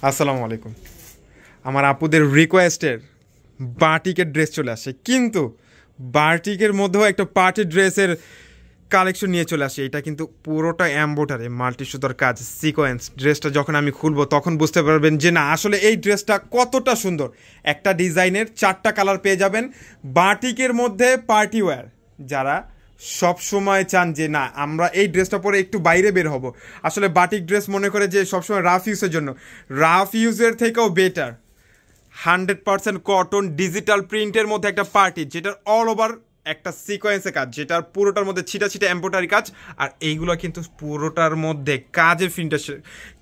আসসালামু আলাইকুম। আমার আপুদের রিকোয়েস্টের বাটিকের ড্রেস চলে আসে, কিন্তু বাটিকের মধ্যেও একটা পার্টি ড্রেসের কালেকশন নিয়ে চলে আসে। এটা কিন্তু পুরোটা এমব্রয়ডারি মাল্টি সুতার কাজ, সিকোয়েন্স। ড্রেসটা যখন আমি খুলবো তখন বুঝতে পারবেন যে না, আসলে এই ড্রেসটা কতটা সুন্দর। একটা ডিজাইনের 4টা কালার পেয়ে যাবেন বাটিকের মধ্যে, পার্টি ওয়্যার। যারা সব সময় চান যে না, আমরা এই ড্রেসটা পরে একটু বাইরে বের হব, আসলে বাটিক ড্রেস মনে করে যে সবসময় রাফ ইউজের জন্য, রাফ ইউজের থেকেও বেটার 100% কটন ডিজিটাল প্রিন্টের মধ্যে একটা পার্টি, যেটার অল ওভার একটা সিকোয়েন্সের কাজ, যেটার পুরোটার মধ্যে ছিটা ছিটা এমব্রয়ডারি কাজ। আর এইগুলো কিন্তু পুরোটার মধ্যে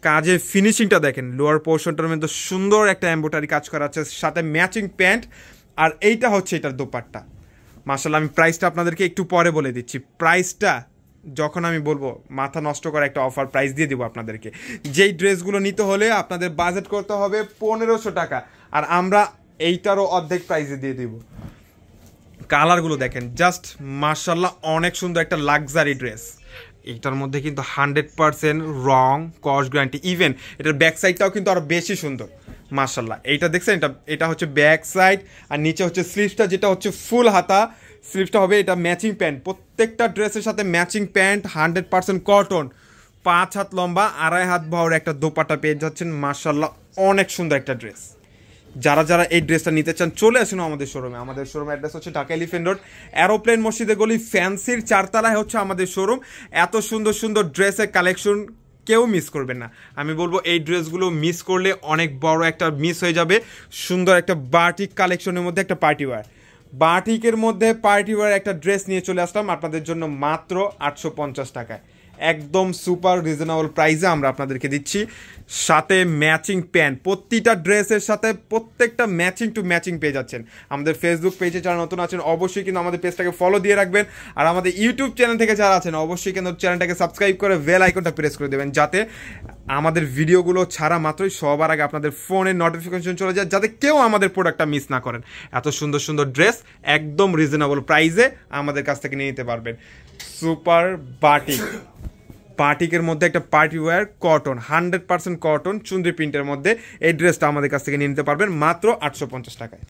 কাজের ফিনিশিংটা দেখেন। লোয়ার পোর্শনটার মধ্যে সুন্দর একটা এমব্রয়ডারি কাজ করা আছে, সাথে ম্যাচিং প্যান্ট। আর এইটা হচ্ছে এটার দোপাট্টা। মাশাআল্লাহ, আমি প্রাইসটা আপনাদেরকে একটু পরে বলে দিচ্ছি। প্রাইসটা যখন আমি বলবো, মাথা নষ্ট করা একটা অফার প্রাইস দিয়ে দেবো আপনাদেরকে। যেই ড্রেসগুলো নিতে হলে আপনাদের বাজেট করতে হবে 1500 টাকা, আর আমরা এইটারও অর্ধেক প্রাইসে দিয়ে দিব। কালারগুলো দেখেন, জাস্ট মাশাআল্লাহ, অনেক সুন্দর একটা লাক্সারি ড্রেস। এইটার মধ্যে কিন্তু 100% রং কস গ্যারান্টি। ইভেন এটার ব্যাক সাইডটাও কিন্তু আরও বেশি সুন্দর। মাশাআল্লাহ, এইটা দেখছেন, এটা হচ্ছে ব্যাক সাইড, আর নিচে হচ্ছে স্লিভসটা, যেটা হচ্ছে ফুল হাতা স্লিভসটা হবে। এটা ম্যাচিং প্যান্ট, প্রত্যেকটা ড্রেসের সাথে ম্যাচিং প্যান্ট, 100% কটন, 5 হাত লম্বা, 2.5 হাত বহর একটা দোপাট্টা পেয়ে যাচ্ছেন। মাশাআল্লাহ, অনেক সুন্দর একটা ড্রেস। যারা যারা এই ড্রেসটা নিতে চান চলে আসুন আমাদের শোরুমে। আমাদের শোরুমের অ্যাড্রেস হচ্ছে ঢাকা এলিফ্যান্ট রোড, এরোপ্লেন মসজিদের গলি, ফ্যান্সির 4তলায় হচ্ছে আমাদের শোরুম। এত সুন্দর সুন্দর ড্রেসের কালেকশন কেউ মিস করবেন না। আমি বলবো এই ড্রেসগুলো মিস করলে অনেক বড় একটা মিস হয়ে যাবে। সুন্দর একটা বাটিক কালেকশনের মধ্যে একটা পার্টি ওয়্যার, বাটিকের মধ্যে পার্টি ওয়্যার একটা ড্রেস নিয়ে চলে আসলাম আপনাদের জন্য মাত্র 850 টাকায়। একদম সুপার রিজনেবল প্রাইসে আমরা আপনাদেরকে দিচ্ছি, সাথে ম্যাচিং প্যান্ট। প্রতিটা ড্রেসের সাথে প্রত্যেকটা ম্যাচিং টু ম্যাচিং পেয়ে যাচ্ছেন। আমাদের ফেসবুক পেজে যারা নতুন আছেন অবশ্যই কিন্তু আমাদের পেজটাকে ফলো দিয়ে রাখবেন, আর আমাদের ইউটিউব চ্যানেল থেকে যারা আছেন অবশ্যই কিন্তু চ্যানেলটাকে সাবস্ক্রাইব করে বেল আইকনটা প্রেস করে দেবেন, যাতে আমাদের ভিডিওগুলো ছাড়া মাত্রই সবার আগে আপনাদের ফোনে নোটিফিকেশন চলে যায়, যাতে কেউ আমাদের প্রোডাক্টটা মিস না করেন। এত সুন্দর সুন্দর ড্রেস একদম রিজনেবল প্রাইসে আমাদের কাছ থেকে নিয়ে নিতে পারবেন। সুপার বাটিক, বাটিকের মধ্যে একটা পার্টি ওয়্যার কটন, 100% কটন চুনরি প্রিন্টের মধ্যে এই ড্রেসটা আমাদের কাছ থেকে নিয়ে নিতে পারবেন মাত্র 850 টাকায়।